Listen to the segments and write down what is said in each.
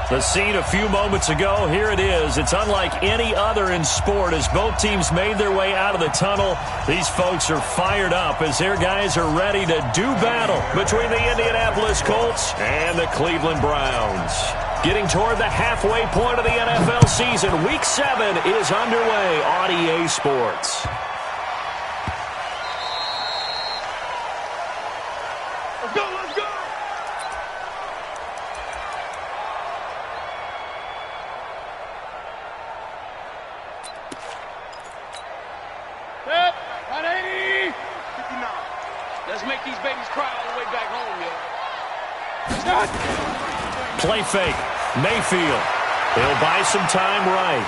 The scene a few moments ago, here it is. It's unlike any other in sport as both teams made their way out of the tunnel. These folks are fired up as their guys are ready to do battle between the Indianapolis Colts and the Cleveland Browns. Getting toward the halfway point of the NFL season, Week 7 is underway on EA Sports. Play fake. Mayfield. He'll buy some time right.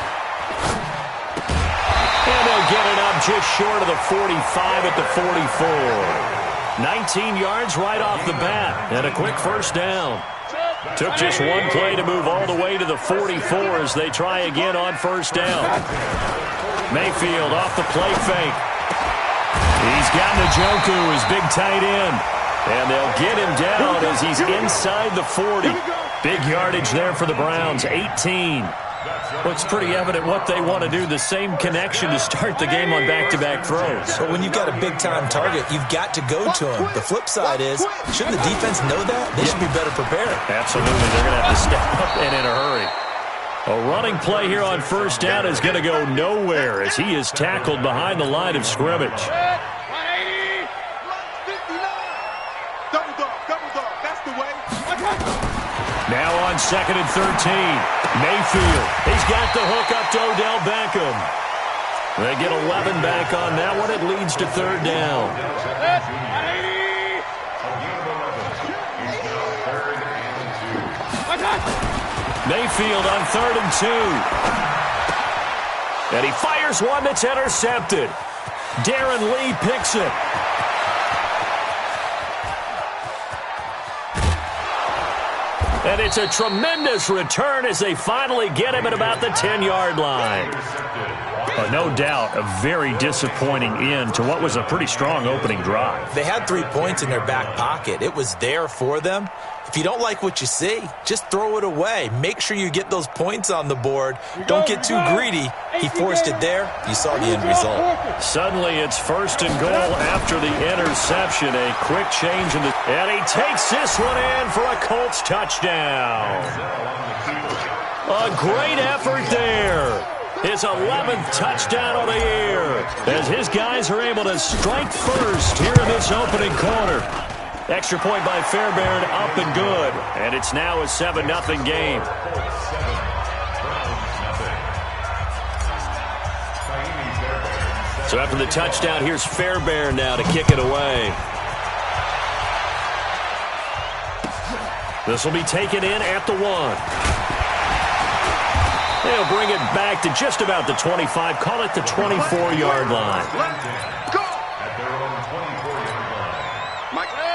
And they'll get it up just short of the 45 at the 44. 19 yards right off the bat and a quick first down. Took just one play to move all the way to the 44 as they try again on first down. Mayfield off the play fake. He's got Njoku, his big tight end. And they'll get him down as he's inside the 40. Big yardage there for the Browns, 18. Looks pretty evident what they want to do, the same connection to start the game on back-to-back throws. But when you've got a big-time target, you've got to go to him. The flip side is, shouldn't the defense know that? They should be better prepared. Absolutely. They're going to have to step up and in a hurry. A running play here on first down is going to go nowhere as he is tackled behind the line of scrimmage. Now on 2nd and 13. Mayfield. He's got the hook up to Odell Beckham. They get 11 back on that one. It leads to 3rd down. Mayfield on 3rd and 2. And he fires one that's intercepted. Darren Lee picks it. And it's a tremendous return as they finally get him at about the 10-yard line. No doubt a very disappointing end to what was a pretty strong opening drive. They had 3 points in their back pocket. It was there for them. If you don't like what you see, just throw it away. Make sure you get those points on the board. Don't get too greedy. He forced it there. You saw the end result. Suddenly it's 1st and goal after the interception. A quick change in the... And he takes this one in for a Colts touchdown. A great effort there. His 11th touchdown of the year as his guys are able to strike first here in this opening quarter. Extra point by Fairbairn, up and good. And it's now a 7-0 game. So after the touchdown, here's Fairbairn now to kick it away. This will be taken in at the 1. They'll bring it back to just about the 25. Call it the 24-yard line.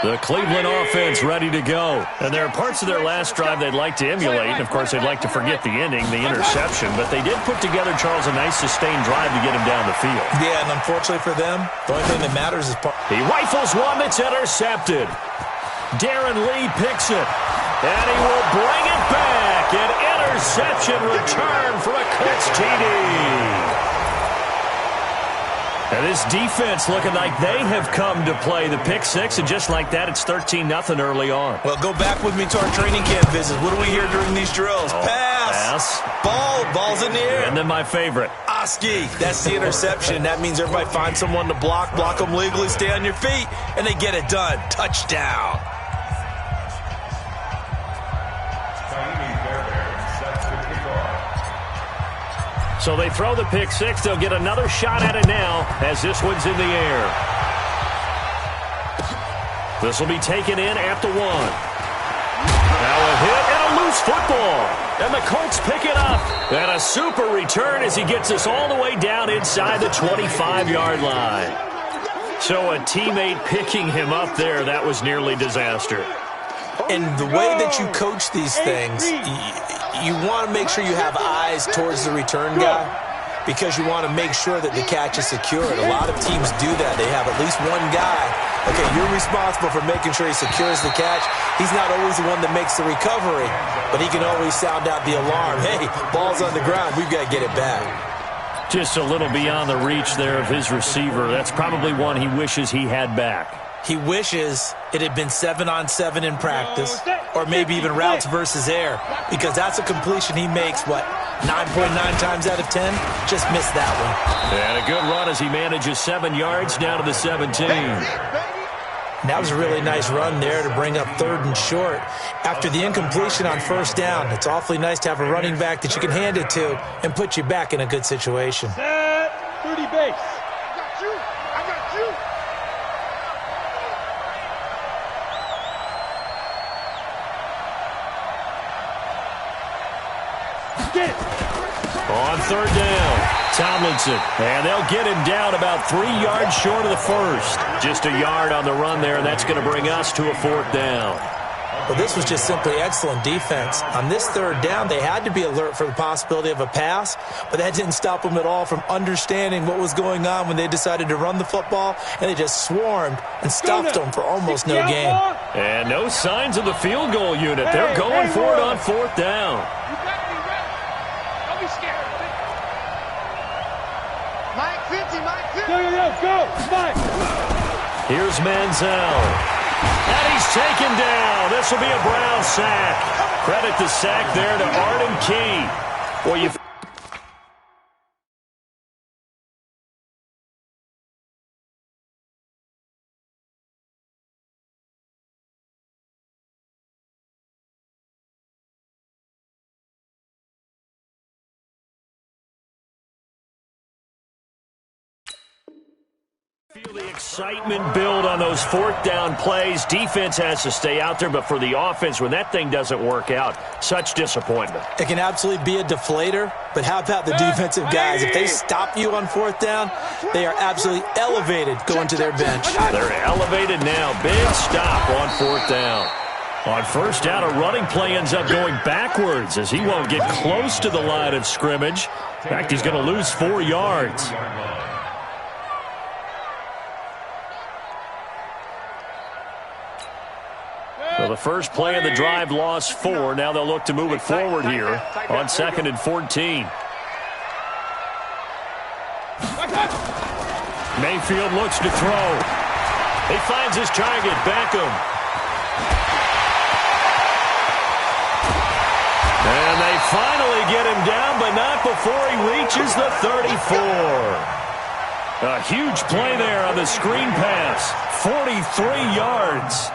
The Cleveland offense ready to go. And there are parts of their last drive they'd like to emulate. And, of course, they'd like to forget the ending, the interception. But they did put together, Charles, a nice sustained drive to get him down the field. Yeah, and unfortunately for them, the only thing that matters is... He rifles one that's intercepted. Darren Lee picks it. And he will bring it back. An interception return for a Colts TD. And this defense looking like they have come to play the pick six, and just like that, it's 13-0 early on. Well, go back with me to our training camp visits. What do we hear during these drills? Pass. Ball's in the air. And then my favorite. Oski. That's the interception. That means everybody finds someone to block them legally, stay on your feet, and they get it done. Touchdown. So they throw the pick six. They'll get another shot at it now as this one's in the air. This will be taken in at the 1. Now a hit and a loose football. And the Colts pick it up. And a super return as he gets us all the way down inside the 25-yard line. So a teammate picking him up there, that was nearly disaster. And the way that you coach these things, you want to make sure you have eyes towards the return guy. because you want to make sure that the catch is secured. A lot of teams do that. They have at least one guy. Okay, you're responsible for making sure he secures the catch. He's not always the one that makes the recovery, but he can always sound out the alarm. Hey, ball's on the ground. We've got to get it back. Just a little beyond the reach there of his receiver. That's probably one he wishes he had back. He wishes it had been 7-on-7 in practice, or maybe even routes versus air, because that's a completion he makes, 9.9 times out of 10? Just missed that one. And a good run as he manages 7 yards down to the 17. That was a really nice run there to bring up 3rd and short. After the incompletion on 1st down, it's awfully nice to have a running back that you can hand it to and put you back in a good situation. Set, 30 base. I got you. Get it. On 3rd down, Tomlinson. And they'll get him down about 3 yards short of the first. Just a yard on the run there, and that's going to bring us to a 4th down. Well, this was just simply excellent defense. On this 3rd down, they had to be alert for the possibility of a pass, but that didn't stop them at all from understanding what was going on when they decided to run the football, and they just swarmed and stuffed them for almost no gain. And no signs of the field goal unit. They're going for it on 4th down. You got to be ready. Don't be scared. Mike 50, Mike 50. Go, Mike. Here's Manziel. And he's taken down. This will be a Brown sack. Credit the sack there to Arden Key. Well, you feel the excitement build on those 4th down plays. Defense has to stay out there, but for the offense, when that thing doesn't work out, such disappointment. It can absolutely be a deflator, but how about the defensive guys? If they stop you on 4th down, they are absolutely elevated going to their bench. They're elevated now. Big stop on 4th down. On 1st down, a running play ends up going backwards as he won't get close to the line of scrimmage. In fact, he's going to lose 4 yards. So the first play of the drive lost 4. Now they'll look to move it forward here on 2nd and 14. Mayfield looks to throw. He finds his target, Beckham. And they finally get him down, but not before he reaches the 34. A huge play there on the screen pass. 43 yards.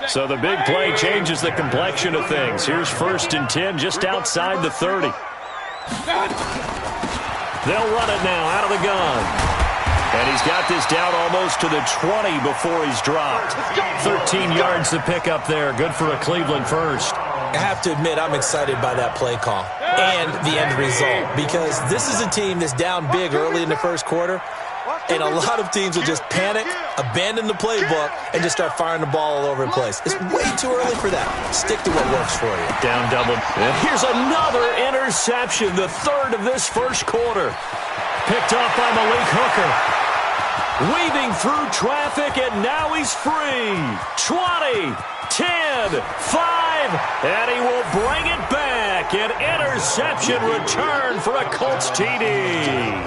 So the big play changes the complexion of things. Here's 1st and 10 just outside the 30. They'll run it now out of the gun. And he's got this down almost to the 20 before he's dropped. 13 yards to pick up there. Good for a Cleveland first. I have to admit, I'm excited by that play call and the end result, because this is a team that's down big early in the 1st quarter, and a lot of teams will just panic, abandon the playbook, and just start firing the ball all over the place. It's way too early for that. Stick to what works for you. Down double. And here's another interception, the 3rd of this 1st quarter. Picked off by Malik Hooker. Weaving through traffic, and now he's free. 20, 10, 5, and he will bring it back. An interception return for a Colts TD.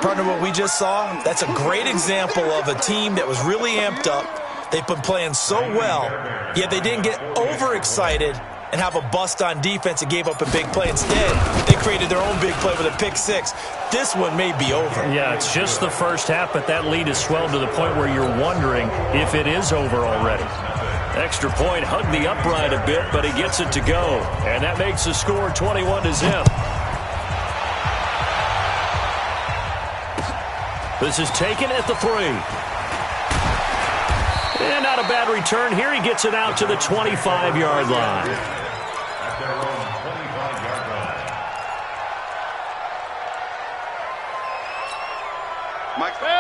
Partner, what we just saw, that's a great example of a team that was really amped up. They've been playing so well, yet they didn't get overexcited and have a bust on defense and gave up a big play. Instead, they created their own big play with a pick 6. This one may be over. Yeah, it's just the first half, but that lead has swelled to the point where you're wondering if it is over already. Extra point, hugged the upright a bit, but he gets it to go. And that makes the score 21-0. This is taken at the 3. And not a bad return here. He gets it out to the 25-yard line.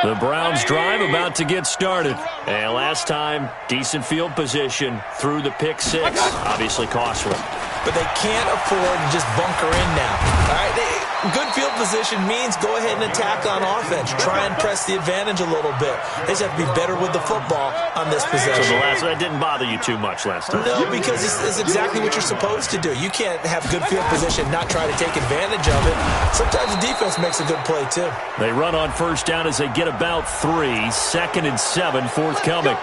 The Browns drive about to get started. And last time, decent field position through the pick 6. Obviously costly. but they can't afford to just bunker in now. All right, good field position means go ahead and attack on offense. Try and press the advantage a little bit. They just have to be better with the football on this possession. So that didn't bother you too much last time? No, because it's exactly what you're supposed to do. You can't have good field position, not try to take advantage of it. Sometimes the defense makes a good play, too. They run on first down as they get about 3. 2nd and 7 forthcoming.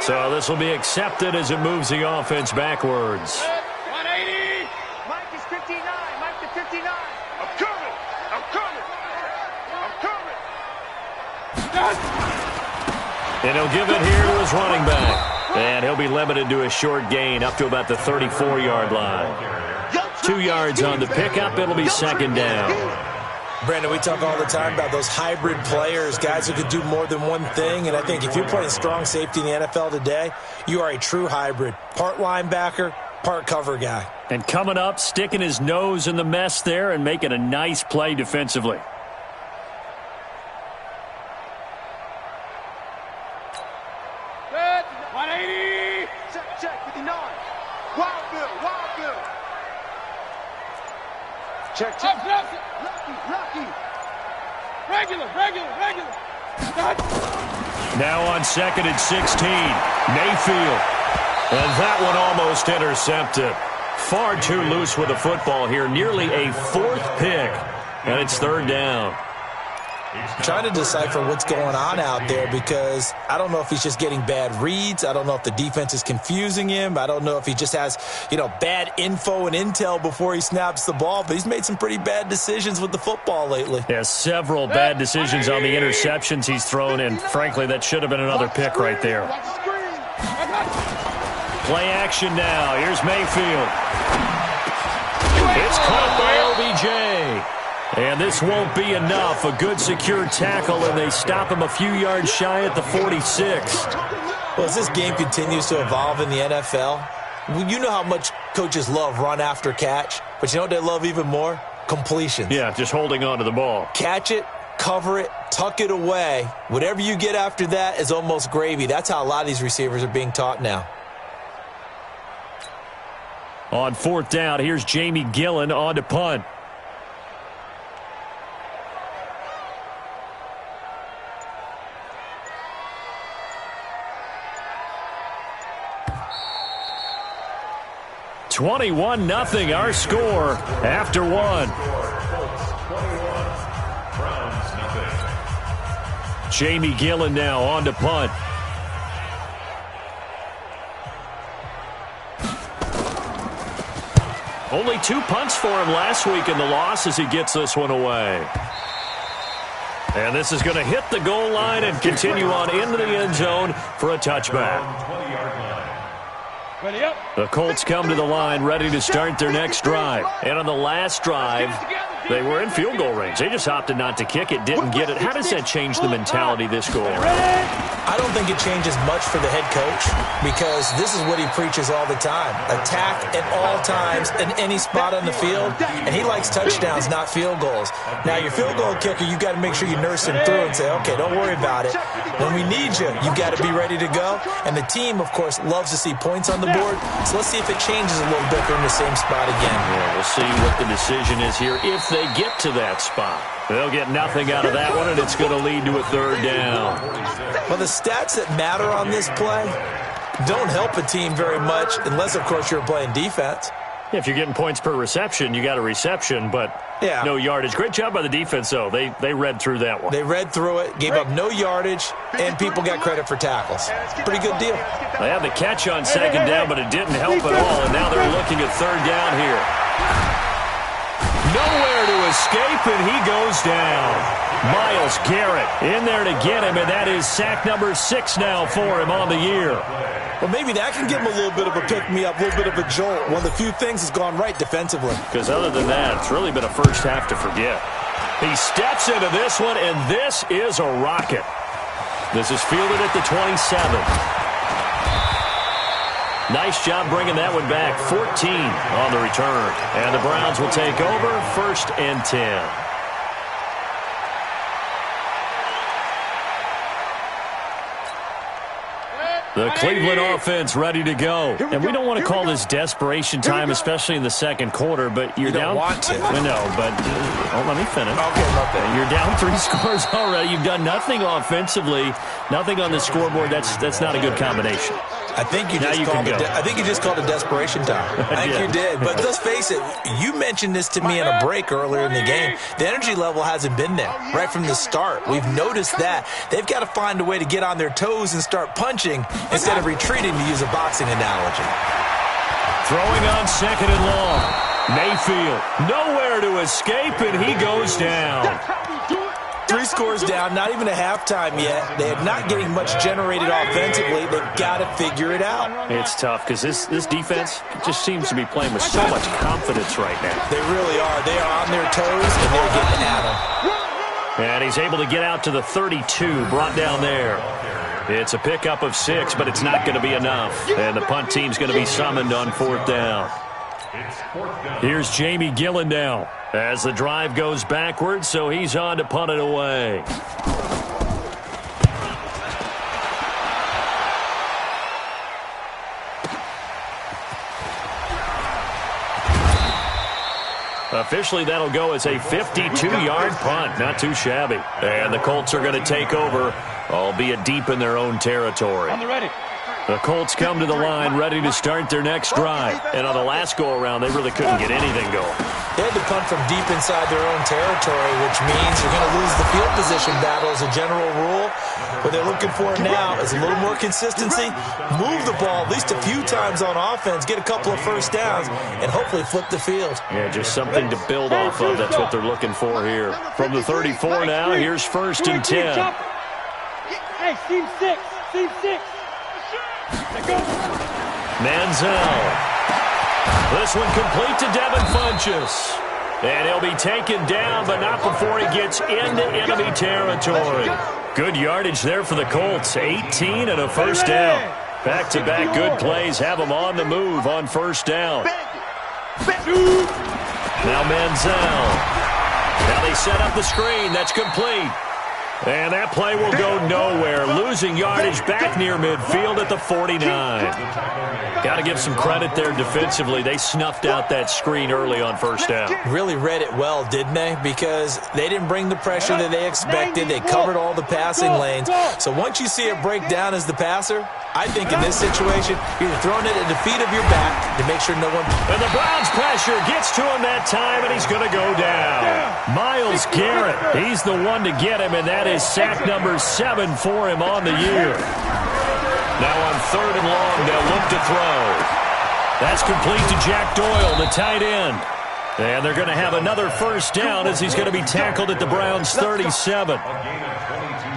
So this will be accepted as it moves the offense backwards. 180. Mike is 59. Mike to 59. I'm coming. I'm coming. I'm coming. And he'll give it here to his running back. And he'll be limited to a short gain up to about the 34-yard line. 2 yards on the pickup. It'll be 2nd down. Brandon, we talk all the time about those hybrid players, guys who could do more than one thing. And I think if you're playing strong safety in the NFL today, you are a true hybrid. Part linebacker, part cover guy. And coming up, sticking his nose in the mess there and making a nice play defensively. Good. 180. Check. 59. Wild Bill. Check. Lucky. Regular. Now on 2nd and 16, Mayfield. And that one almost intercepted. Far too loose with the football here. Nearly a 4th pick. And it's 3rd down. I'm trying to decipher what's going on out there because I don't know if he's just getting bad reads. I don't know if the defense is confusing him. I don't know if he just has, bad info and intel before he snaps the ball. But he's made some pretty bad decisions with the football lately. Yeah, several bad decisions on the interceptions he's thrown, and frankly, that should have been another pick right there. Play action now. Here's Mayfield. It's caught by OBJ. And this won't be enough. A good secure tackle, and they stop him a few yards shy at the 46. Well, as this game continues to evolve in the NFL, you know how much coaches love run after catch, but you know what they love even more? Completions. Yeah, just holding on to the ball. Catch it, cover it, tuck it away. Whatever you get after that is almost gravy. That's how a lot of these receivers are being taught now. On 4th down, here's Jamie Gillen on to punt. $21-0 our score after 1. Jamie Gillen now on to punt. Only 2 punts for him last week in the loss as he gets this one away. And this is going to hit the goal line and continue on into the end zone for a touchback. The Colts come to the line ready to start their next drive. And on the last drive, they were in field goal range. They just opted not to kick it, didn't get it. How does that change the mentality this goal? I don't think it changes much for the head coach because this is what he preaches all the time. Attack at all times in any spot on the field, and he likes touchdowns, not field goals. Now, your field goal kicker, you got to make sure you nurse him through and say, okay, don't worry about it. When we need you, you got to be ready to go. And the team, of course, loves to see points on the board. So let's see if it changes a little bit. They're in the same spot again. Yeah, we'll see what the decision is here if they get to that spot. They'll get nothing out of that one, and it's going to lead to a 3rd down. Well, the stats that matter on this play don't help a team very much unless, of course, you're playing defense. If you're getting points per reception, you got a reception, but no yardage. Great job by the defense, though. They read through that one. They read through it, gave up no yardage, and people got credit for tackles. Pretty good deal. They had the catch on 2nd down, but it didn't help at all, and now they're looking at 3rd down here. Nowhere to escape, and he goes down. Myles Garrett in there to get him, and that is sack number 6 now for him on the year. Well, maybe that can give him a little bit of a pick-me-up, a little bit of a jolt. One of the few things has gone right defensively. Because other than that, it's really been a first half to forget. He steps into this one, and this is a rocket. This is fielded at the 27. Nice job bringing that one back. 14 on the return. And the Browns will take over 1st and 10. The Cleveland offense ready to go. And we don't want to call this desperation time, especially in the second quarter, but you're down. You don't want to. I know, but let me finish. Okay, okay. You're down 3 scores already. You've done nothing offensively, nothing on the scoreboard. That's not a good combination. I think you just called it desperation time. I think you did. But let's face it, you mentioned this to me in a break earlier in the game. The energy level hasn't been there right from the start. We've noticed that. They've got to find a way to get on their toes and start punching instead of retreating, to use a boxing analogy. Throwing on second and long. Mayfield nowhere to escape, and he goes down. 3 scores down, not even a halftime yet. They're not getting much generated offensively. They've got to figure it out. It's tough because this defense just seems to be playing with so much confidence right now. They really are. They are on their toes, and they're getting at them. And he's able to get out to the 32, brought down there. It's a pickup of 6, but it's not going to be enough. And the punt team's going to be summoned on 4th down. Here's Jamie Gillen now as the drive goes backwards, so he's on to punt it away. Officially, that'll go as a 52-yard punt. Not too shabby. And the Colts are going to take over, albeit deep in their own territory. On the ready. The Colts come to the line ready to start their next drive. And on the last go-around, they really couldn't get anything going. They had to punt from deep inside their own territory, which means you're going to lose the field position battle as a general rule. What they're looking for now is a little more consistency, move the ball at least a few times on offense, get a couple of first downs, and hopefully flip the field. Yeah, just something to build off of. That's what they're looking for here. From the 34 now, here's 1st and 10. Hey, team 6. Team 6. Manziel. This one complete to Devin Funchess. And he'll be taken down, but not before he gets into enemy territory. Good yardage there for the Colts. 18 and a first down. Back-to-back good plays have them on the move on 1st down. Now Manziel. Now they set up the screen. That's complete. And that play will go nowhere. Losing yardage back near midfield at the 49. Got to give some credit there defensively. They snuffed out that screen early on 1st down. Really read it well, didn't they? Because they didn't bring the pressure that they expected. They covered all the passing lanes. So once you see it break down as the passer, I think in this situation, you're throwing it at the feet of your back to make sure no one... And the Browns pressure gets to him that time, and he's going to go down. Myles Garrett, he's the one to get him, and that is sack number 7 for him on the year. Now on 3rd and long, they'll look to throw. That's complete to Jack Doyle, the tight end. And they're going to have another first down as he's going to be tackled at the Browns' 37.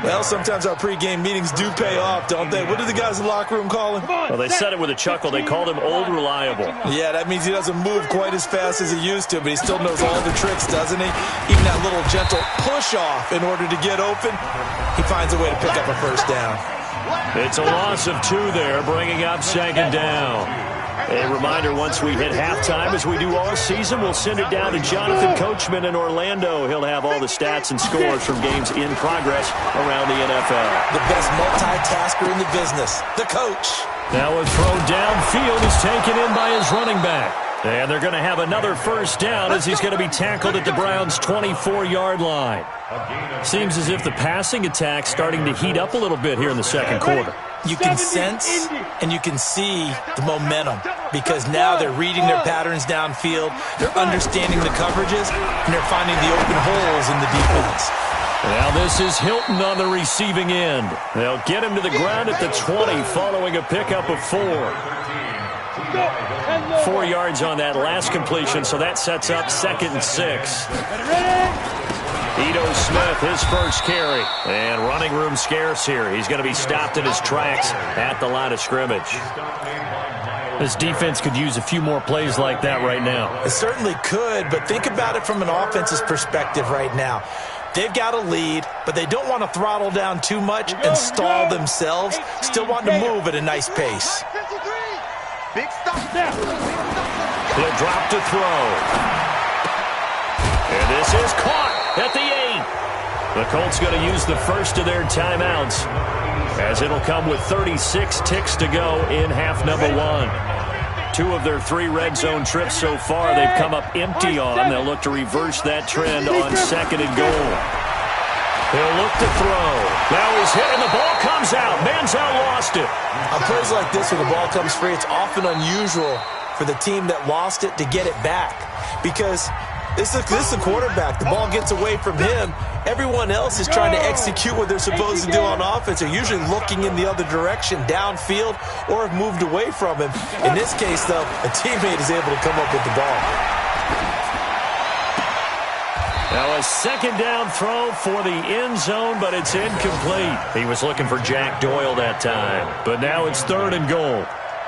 Well, sometimes our pregame meetings do pay off, don't they? What do the guys in the locker room call him? Well, they said it with a chuckle. They called him Old Reliable. Yeah, that means he doesn't move quite as fast as he used to, but he still knows all the tricks, doesn't he? Even that little gentle push-off in order to get open, he finds a way to pick up a first down. It's a loss of 2 there, bringing up 2nd down. A reminder, once we hit halftime, as we do all season, we'll send it down to Jonathan Coachman in Orlando. He'll have all the stats and scores from games in progress around the NFL. The best multitasker in the business, the coach. Now a throw downfield is taken in by his running back. And they're going to have another first down as he's going to be tackled at the Browns' 24-yard line. Seems as if the passing attack's starting to heat up a little bit here in the second quarter. You can sense and you can see the momentum because now they're reading their patterns downfield, they're understanding the coverages, and they're finding the open holes in the defense. Now this is Hilton on the receiving end. They'll get him to the ground at the 20 following a pickup of 4. 4 yards on that last completion, so that sets up 2nd and 6. Ito Smith, his first carry. And running room scarce here. He's going to be stopped in his tracks at the line of scrimmage. This defense could use a few more plays like that right now. It certainly could, but think about it from an offense's perspective right now. They've got a lead, but they don't want to throttle down too much and stall themselves. Still want to move at a nice pace. Big stop there. He'll drop to throw. And this is caught at the 8. The Colts going to use the first of their timeouts, as it'll come with 36 ticks to go in half number one. 2 of their 3 red zone trips so far they've come up empty on. They'll look to reverse that trend on second and goal. He'll look to throw. Now he's hit and the ball comes out. Manziel lost it. On plays like this where the ball comes free, it's often unusual for the team that lost it to get it back, because this is a quarterback. The ball gets away from him. Everyone else is trying to execute what they're supposed to do on offense. They're usually looking in the other direction, downfield, or have moved away from him. In this case, though, a teammate is able to come up with the ball. Now a second down throw for the end zone, but it's incomplete. He was looking for Jack Doyle that time, but now it's third and goal.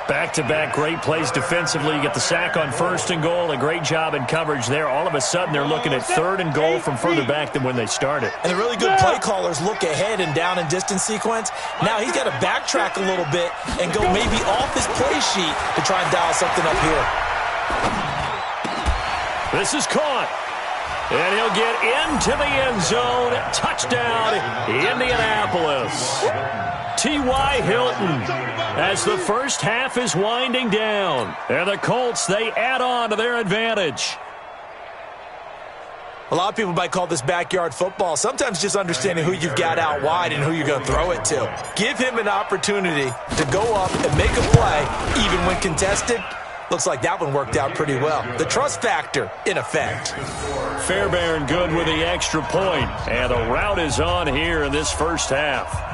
Back-to-back great plays defensively. You get the sack on first and goal. A great job in coverage there. All of a sudden, they're looking at third and goal from further back than when they started. And the really good play callers look ahead and down and distance sequence. Now he's got to backtrack a little bit and go maybe off his play sheet to try and dial something up here. This is caught. And he'll get into the end zone. Touchdown, Indianapolis. T.Y. Hilton, as the first half is winding down. And the Colts, they add on to their advantage. A lot of people might call this backyard football. Sometimes just understanding who you've got out wide and who you're going to throw it to. Give him an opportunity to go up and make a play, even when contested. Looks like that one worked out pretty well. The trust factor, in effect. Fairbairn good with the extra point. And the route is on here in this first half.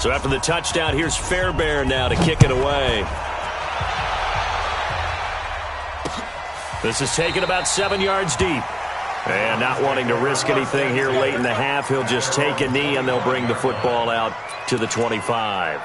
So after the touchdown, here's Fairbairn now to kick it away. This is taken about 7 yards deep. And not wanting to risk anything here late in the half, he'll just take a knee and they'll bring the football out to the 25.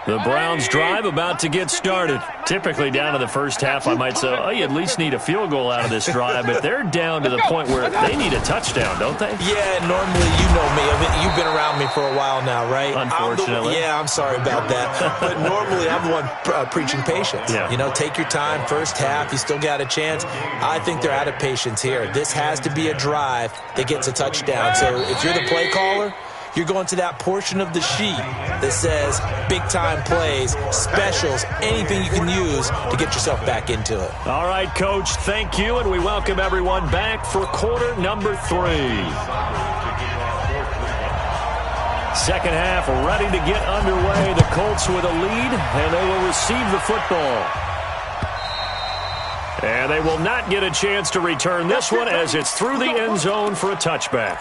The Browns drive about to get started. Typically down to the first half, I might say, oh, you at least need a field goal out of this drive, but they're down to the point where they need a touchdown, don't they? Yeah, normally, you know me. I mean, you've been around me for a while now, right? Unfortunately. I'm sorry about that. But normally, I'm the one preaching patience. Yeah. You know, take your time. First half, you still got a chance. I think they're out of patience here. This has to be a drive that gets a touchdown. So if you're the play caller, you're going to that portion of the sheet that says big-time plays, specials, anything you can use to get yourself back into it. All right, Coach, thank you, and we welcome everyone back for quarter number 3. Second half ready to get underway. The Colts with a lead, and they will receive the football. And they will not get a chance to return this one as it's through the end zone for a touchback.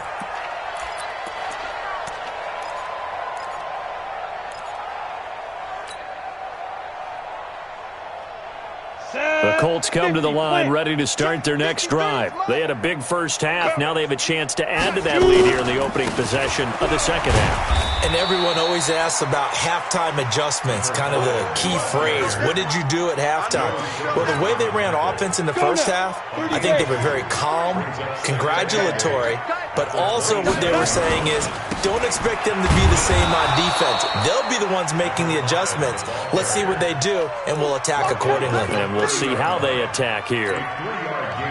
The Colts come to the line ready to start their next drive. They had a big first half. Now they have a chance to add to that lead here in the opening possession of the second half. And everyone always asks about halftime adjustments, kind of the key phrase. What did you do at halftime? Well, the way they ran offense in the first half, I think they were very calm, congratulatory, but also what they were saying is don't expect them to be the same on defense. They'll be the ones making the adjustments. Let's see what they do, and we'll attack accordingly. And we'll see how they attack here.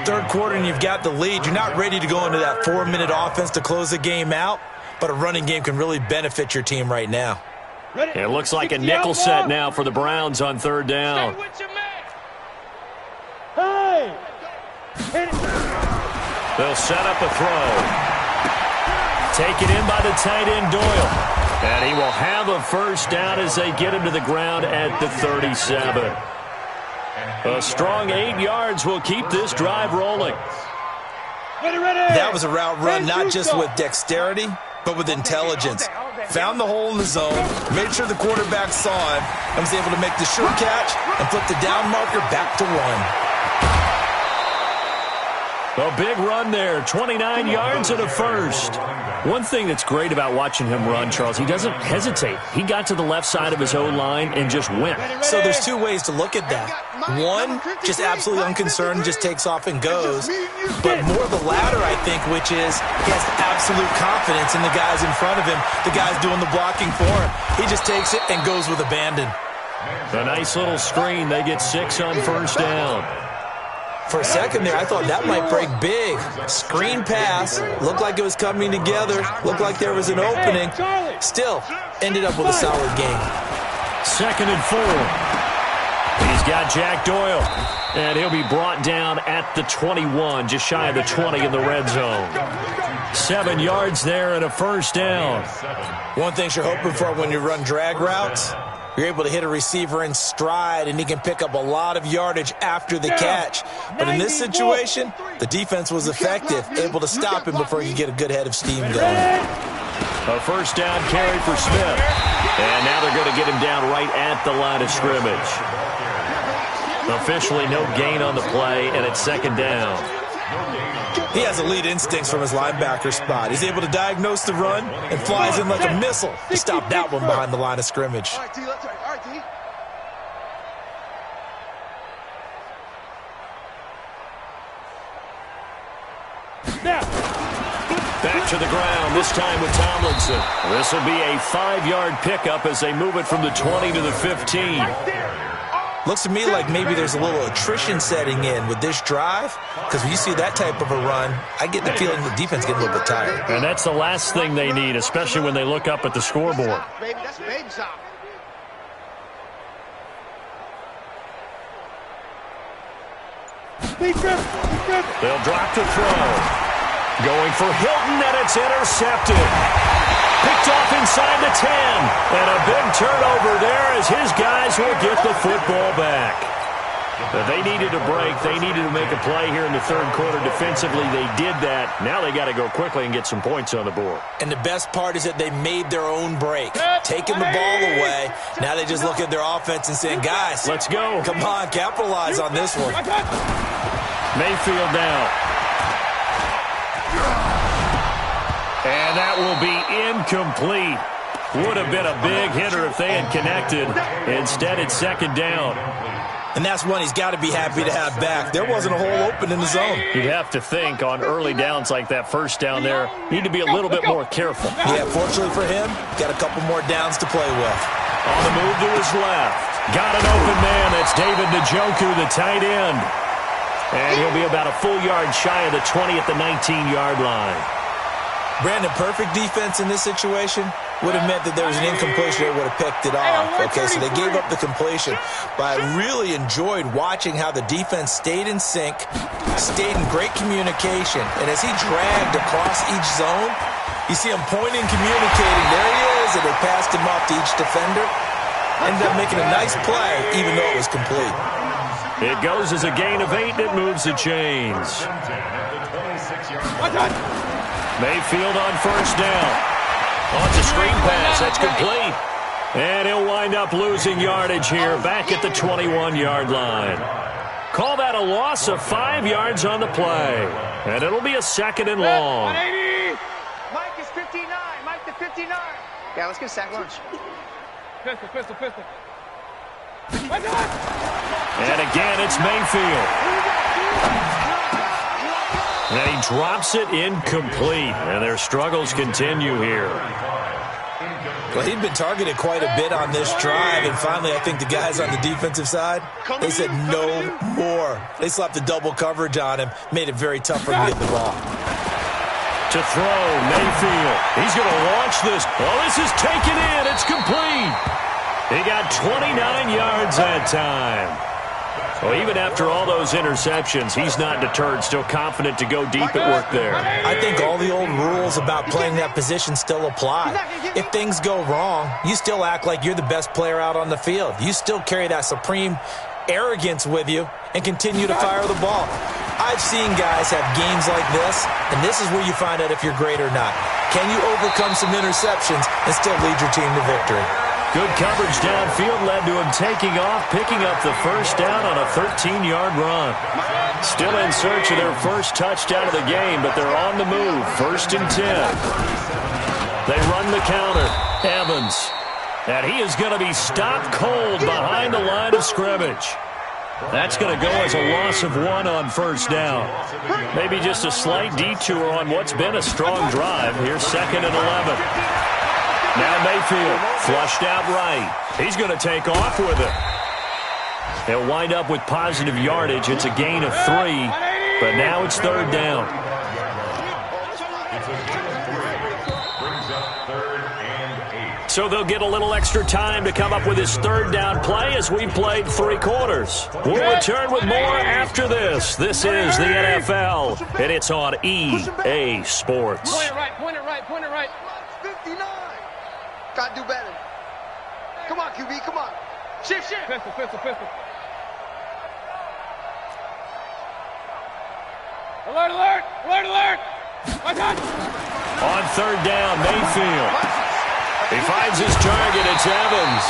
Third quarter, and you've got the lead. You're not ready to go into that 4-minute offense to close the game out, but a running game can really benefit your team right now. It looks like a nickel set now for the Browns on third down. They'll set up a throw. Taken in by the tight end, Doyle. And he will have a first down as they get him to the ground at the 37. A strong 8 yards will keep this drive rolling. That was a route run not just with dexterity, but with intelligence. Found the hole in the zone, made sure the quarterback saw him, and was able to make the sure catch and flip the down marker back to 1. A big run there, 29 yards and a first. One thing that's great about watching him run, Charles, he doesn't hesitate. He got to the left side of his own line and just went. So there's two ways to look at that. One, just absolutely unconcerned, just takes off and goes. But more the latter, I think, which is he has absolute confidence in the guys in front of him, the guys doing the blocking for him. He just takes it and goes with abandon. A nice little screen. They get 6 on first down. For a second there, I thought that might break big. Screen pass. Looked like it was coming together. Looked like there was an opening. Still, ended up with a solid game. 2nd and 4. He's got Jack Doyle. And he'll be brought down at the 21, just shy of the 20 in the red zone. 7 yards there and a first down. One thing you're hoping for when you run drag routes, you're able to hit a receiver in stride, and he can pick up a lot of yardage after the catch. But in this situation, the defense was effective, able to stop him before he could get a good head of steam going. A first down carry for Smith. And now they're going to get him down right at the line of scrimmage. Officially no gain on the play, and it's 2nd down. He has elite instincts from his linebacker spot. He's able to diagnose the run and flies in like a missile to stop that one behind the line of scrimmage. Back to the ground, this time with Tomlinson. This will be a 5-yard pickup as they move it from the 20 to the 15. Looks to me like maybe there's a little attrition setting in with this drive, because when you see that type of a run, I get the feeling the defense getting a little bit tired. And that's the last thing they need, especially when they look up at the scoreboard. They'll drop the throw. Going for Hilton, and it's intercepted. Picked off inside the 10. And a big turnover there as his guys will get the football back. They needed a break. They needed to make a play here in the third quarter defensively. They did that. Now they got to go quickly and get some points on the board. And the best part is that they made their own break. Taking the ball away. Now they just look at their offense and saying, guys, let's go. Come on, capitalize on this one. Mayfield now. And that will be incomplete. Would have been a big hitter if they had connected. Instead, it's 2nd down. And that's one he's got to be happy to have back. There wasn't a hole open in the zone. You'd have to think on early downs like that first down there, need to be a little bit more careful. Yeah, fortunately for him, got a couple more downs to play with. On the move to his left. Got an open man. That's David Njoku, the tight end. And he'll be about a full yard shy of the 20 at the 19-yard line. Brandon, perfect defense in this situation would have meant that there was an incompletion that would have picked it off. Okay, so they gave up the completion. But I really enjoyed watching how the defense stayed in sync, stayed in great communication. And as he dragged across each zone, you see him pointing, communicating. There he is, and they passed him off to each defender. Ended up making a nice play, even though it was complete. It goes as a gain of 8 that moves the chains. Mayfield on first down. Oh, it's a screen pass. That's complete. And he'll wind up losing yardage here back at the 21-yard line. Call that a loss of 5 yards on the play. And it'll be a 2nd and long. Mike is 59. Mike to 59. Yeah, let's get a sack lunch. Pistol. And again, it's Mayfield. And he drops it incomplete. And their struggles continue here. Well, he'd been targeted quite a bit on this drive, and finally I think the guys on the defensive side, they said no more. They slapped the double coverage on him, made it very tough for him to get the ball. To throw, Mayfield. He's going to launch this. Oh, this is taken in. It's complete. He got 29 yards that time. Well, even after all those interceptions, he's not deterred, still confident to go deep at work there. I think all the old rules about playing that position still apply. If things go wrong, you still act like you're the best player out on the field. You still carry that supreme arrogance with you and continue to fire the ball. I've seen guys have games like this, and this is where you find out if you're great or not. Can you overcome some interceptions and still lead your team to victory? Good coverage downfield led to him taking off, picking up the first down on a 13-yard run. Still in search of their first touchdown of the game, but they're on the move. 1st and 10. They run the counter. Evans. And he is going to be stopped cold behind the line of scrimmage. That's going to go as a loss of 1 on 1st down. Maybe just a slight detour on what's been a strong drive. Here's 2nd and 11. Now Mayfield, flushed out right. He's going to take off with it. He'll wind up with positive yardage. It's a gain of 3, but now it's 3rd down. So they'll get a little extra time to come up with his 3rd down play as we played 3 quarters. We'll return with more after this. This is the NFL, and it's on EA Sports. Point it right, point it right, point it right. 59. Gotta do better. Come on, QB, come on. Shift. Pistol. Alert. My God. On 3rd down, Mayfield. He finds his target. It's Evans.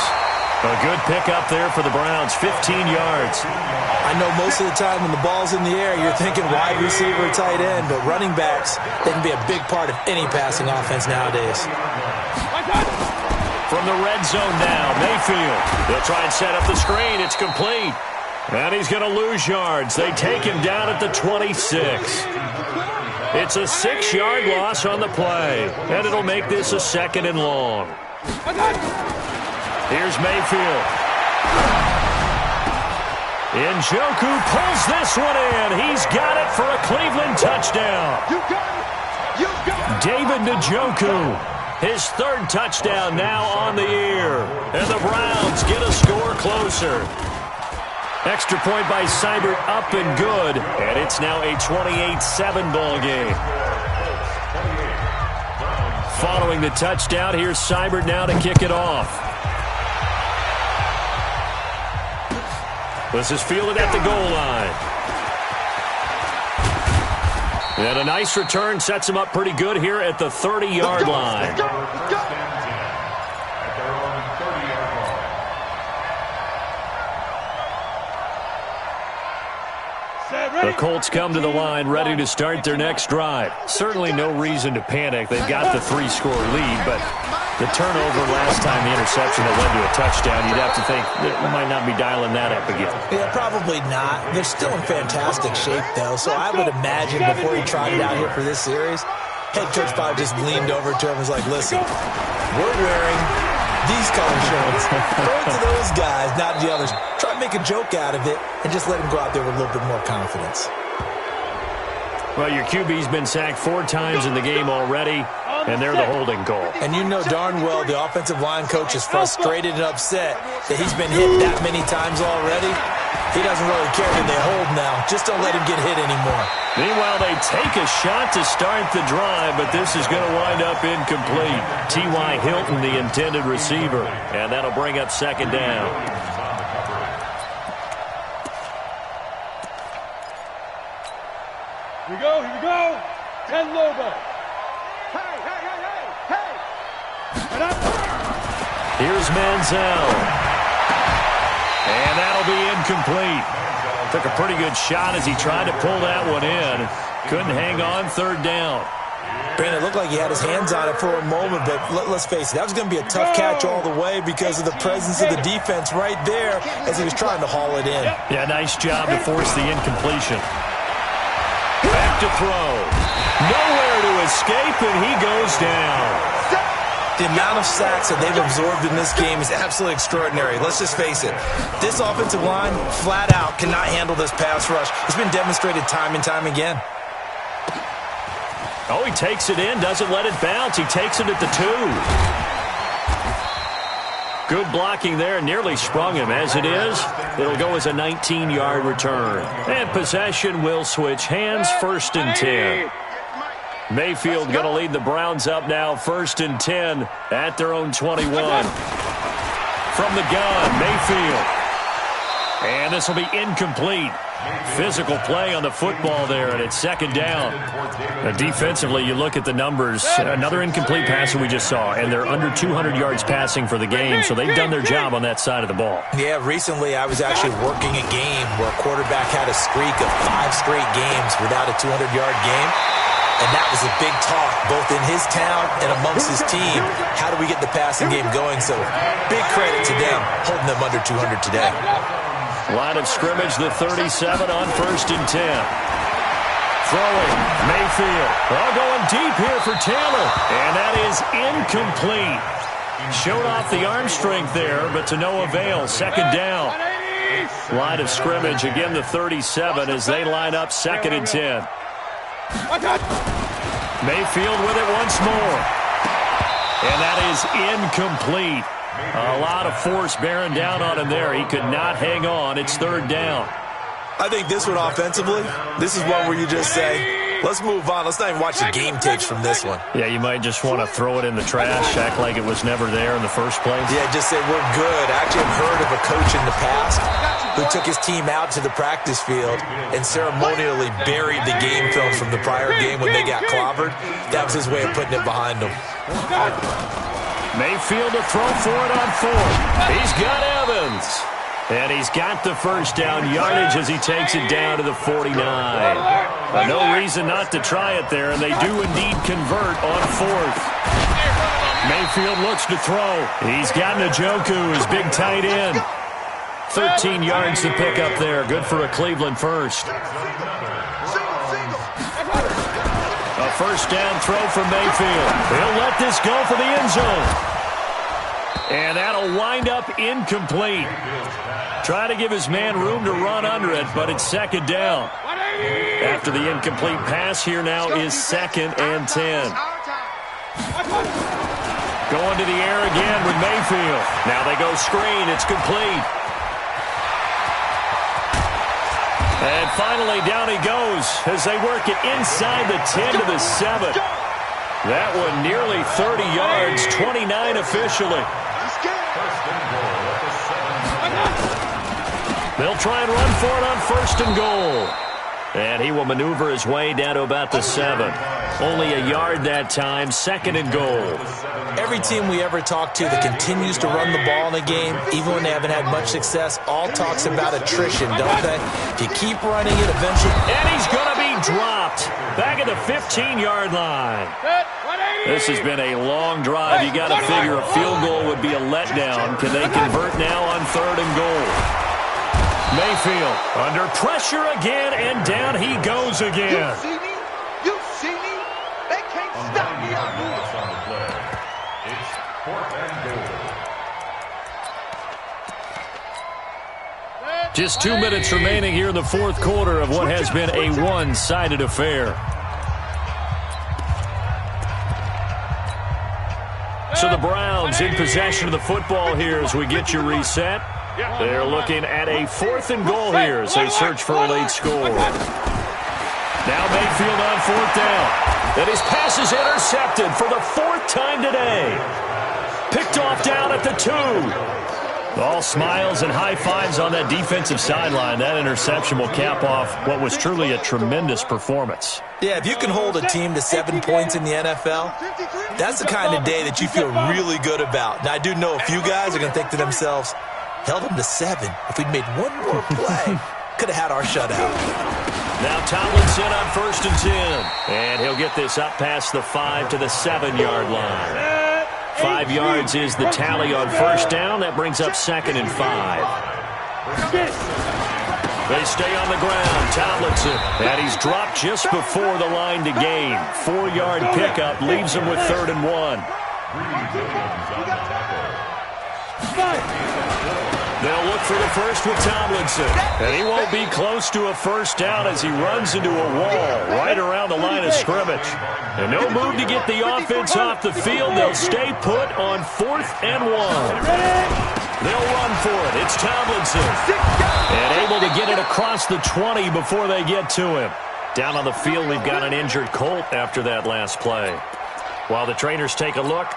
A good pickup there for the Browns, 15 yards. I know most of the time when the ball's in the air, you're thinking wide receiver, tight end, but running backs, they can be a big part of any passing offense nowadays. From the red zone now, Mayfield. They'll try and set up the screen. It's complete. And he's going to lose yards. They take him down at the 26. It's a 6-yard loss on the play, and it'll make this a 2nd and long. Here's Mayfield. Njoku pulls this one in. He's got it for a Cleveland touchdown. David Njoku, his 3rd touchdown now on the year. And the Browns get a score closer. Extra point by Seibert up and good. And it's now a 28-7 ball game. Following the touchdown, here's Seibert now to kick it off. This is fielded at the goal line. And a nice return sets him up pretty good here at the 30-yard line. The Colts come to the line ready to start their next drive. Certainly no reason to panic. They've got the 3-score lead, but the turnover last time, the interception that led to a touchdown, you'd have to think that we might not be dialing that up again. Yeah, probably not. They're still in fantastic shape, though, so I would imagine before he trotted out here for this series, head coach probably just leaned over to him and was like, listen, we're wearing these color shirts. Throw it to those guys, not the others. Try to make a joke out of it and just let him go out there with a little bit more confidence. Well, your QB's been sacked 4 times in the game already, and they're the holding call. And you know darn well the offensive line coach is frustrated and upset that he's been hit that many times already. He doesn't really care that they hold now. Just don't let him get hit anymore. Meanwhile, they take a shot to start the drive, but this is going to wind up incomplete. T.Y. Hilton, the intended receiver, and that'll bring up 2nd down. Here we go. 10 logo. Hey. Here's Manziel. And that'll be incomplete. Took a pretty good shot as he tried to pull that one in. Couldn't hang on 3rd down. Brandon, it looked like he had his hands on it for a moment, but let's face it, that was going to be a tough catch all the way because of the presence of the defense right there as he was trying to haul it in. Yeah, nice job to force the incompletion. Back to throw. Nowhere to escape, and he goes down. The amount of sacks that they've absorbed in this game is absolutely extraordinary. Let's just face it. This offensive line, flat out, cannot handle this pass rush. It's been demonstrated time and time again. Oh, he takes it in, doesn't let it bounce. He takes it at the 2. Good blocking there, nearly sprung him. As it is, it'll go as a 19-yard return. And possession will switch hands, 1st and 10. Mayfield going to lead the Browns up now, 1st and 10 at their own 21. From the gun, Mayfield. And this will be incomplete. Physical play on the football there, and it's second down. Defensively, you look at the numbers. Another incomplete passer we just saw, and they're under 200 yards passing for the game, so they've done their job on that side of the ball. Yeah, recently I was actually working a game where a quarterback had a streak of 5 straight games without a 200-yard game. And that was a big talk, both in his town and amongst his team. How do we get the passing game going? So big credit to them, holding them under 200 today. Line of scrimmage, the 37 on 1st and 10. Throwing, Mayfield. Going deep here for Taylor. And that is incomplete. Showed off the arm strength there, but to no avail. Second down. Line of scrimmage, again the 37 as they line up 2nd and 10. Mayfield with it once more. And that is incomplete. A lot of force bearing down on him there. He could not hang on. It's 3rd down. I think this one offensively, this is one where you just say, let's move on. Let's not even watch the game tapes from this one. Yeah, you might just want to throw it in the trash, act like it was never there in the first place. Yeah, just say we're good. I actually have heard of a coach in the past who took his team out to the practice field and ceremonially buried the game film from the prior game when they got clobbered. That was his way of putting it behind them. Mayfield to throw for it on 4th. He's got Evans. And he's got the first down yardage as he takes it down to the 49. No reason not to try it there, and they do indeed convert on 4th. Mayfield looks to throw. He's got Njoku, his big tight end. 13 yards to pick up there. Good for a Cleveland first. A first down throw from Mayfield. He'll let this go for the end zone. And that'll wind up incomplete. Try to give his man room to run under it, but it's 2nd down. After the incomplete pass, here now is 2nd and 10. Going to the air again with Mayfield. Now they go screen. It's complete. And finally, down he goes as they work it inside the 10 to the 7. That one nearly 30 yards, 29 officially. They'll try and run for it on 1st and goal. And he will maneuver his way down to about the 7. Only a yard that time, 2nd and goal. Every team we ever talk to that continues to run the ball in a game, even when they haven't had much success, all talks about attrition, don't they? If you keep running it, eventually... And he's going to be dropped back at the 15-yard line. This has been a long drive. You got to figure a field goal would be a letdown. Can they convert now on 3rd and goal? Mayfield under pressure again, and down he goes again. You see me? You see me? They can't stop me. It's 4th and goal. Just 2 minutes remaining here in the 4th quarter of what has been a one-sided affair. So the Browns in possession of the football here as we get you reset. They're looking at a 4th and goal here as they search for a late score. Now Mayfield on 4th down. And his pass is intercepted for the 4th time today. Picked off down at the 2. All smiles and high fives on that defensive sideline. That interception will cap off what was truly a tremendous performance. Yeah, if you can hold a team to 7 points in the NFL, that's the kind of day that you feel really good about. Now, I do know a few guys are going to think to themselves, held them to 7. If we'd made one more play, could have had our shutout. Now Tomlinson on 1st and 10. And he'll get this up past the 5 to the 7-yard line. 5 yards is the tally on 1st down. That brings up 2nd and 5. They stay on the ground. Tomlinson. And he's dropped just before the line to gain. 4-yard pickup leaves him with 3rd and 1. They'll look for the first with Tomlinson. And he won't be close to a first down as he runs into a wall right around the line of scrimmage. And no move to get the offense off the field. They'll stay put on 4th and 1. They'll run for it. It's Tomlinson. And able to get it across the 20 before they get to him. Down on the field, we've got an injured Colt after that last play. While the trainers take a look,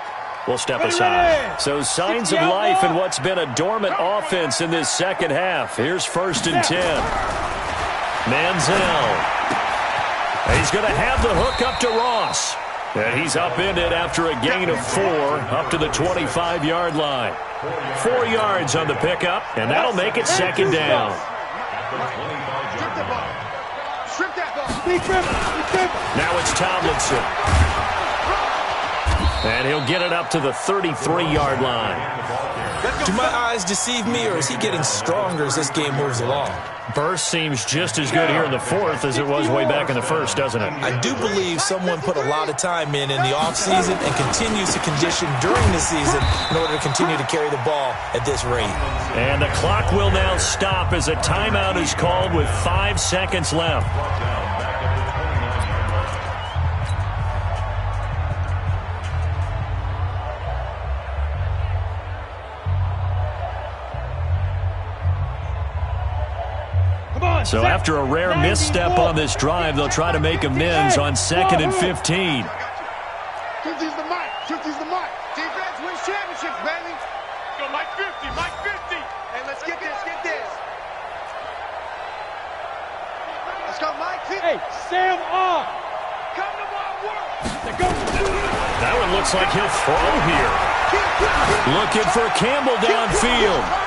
will step aside. So signs of life in what's been a dormant offense in this second half. Here's 1st and 10. Manziel. He's going to have the hook up to Ross. And he's upended after a gain of 4 up to the 25-yard line. 4 yards on the pickup, and that'll make it 2nd down. Now it's Tomlinson. And he'll get it up to the 33-yard line. Do my eyes deceive me, or is he getting stronger as this game moves along? Burst seems just as good here in the 4th as it was way back in the 1st, doesn't it? I do believe someone put a lot of time in the offseason and continues to condition during the season in order to continue to carry the ball at this rate. And the clock will now stop as a timeout is called with 5 seconds left. So after a rare misstep on this drive, they'll try to make amends on 2nd and 15. 50's the mark. 50's the mark. Defense wins championships, baby. Go, Mike 50. Mike 50. Hey, let's get this. Get this. Let's go, Mike 50. Hey, Sam off. Come to my work. That one looks like he'll throw here. Looking for Campbell downfield.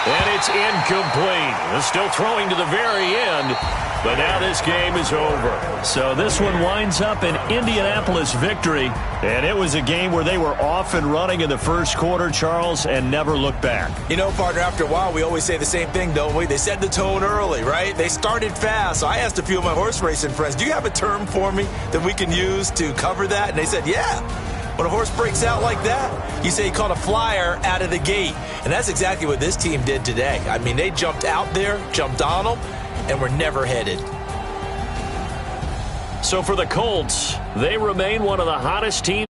And it's incomplete. Still throwing to the very end, but now this game is over. So this one winds up an Indianapolis victory, and it was a game where they were off and running in the first quarter, Charles, and never looked back. You know, partner, after a while, we always say the same thing, don't we? They set the tone early, right? They started fast. So I asked a few of my horse racing friends, do you have a term for me that we can use to cover that? And they said, yeah. When a horse breaks out like that, you say he caught a flyer out of the gate. And that's exactly what this team did today. I mean, they jumped out there, jumped on them, and were never headed. So for the Colts, they remain one of the hottest teams.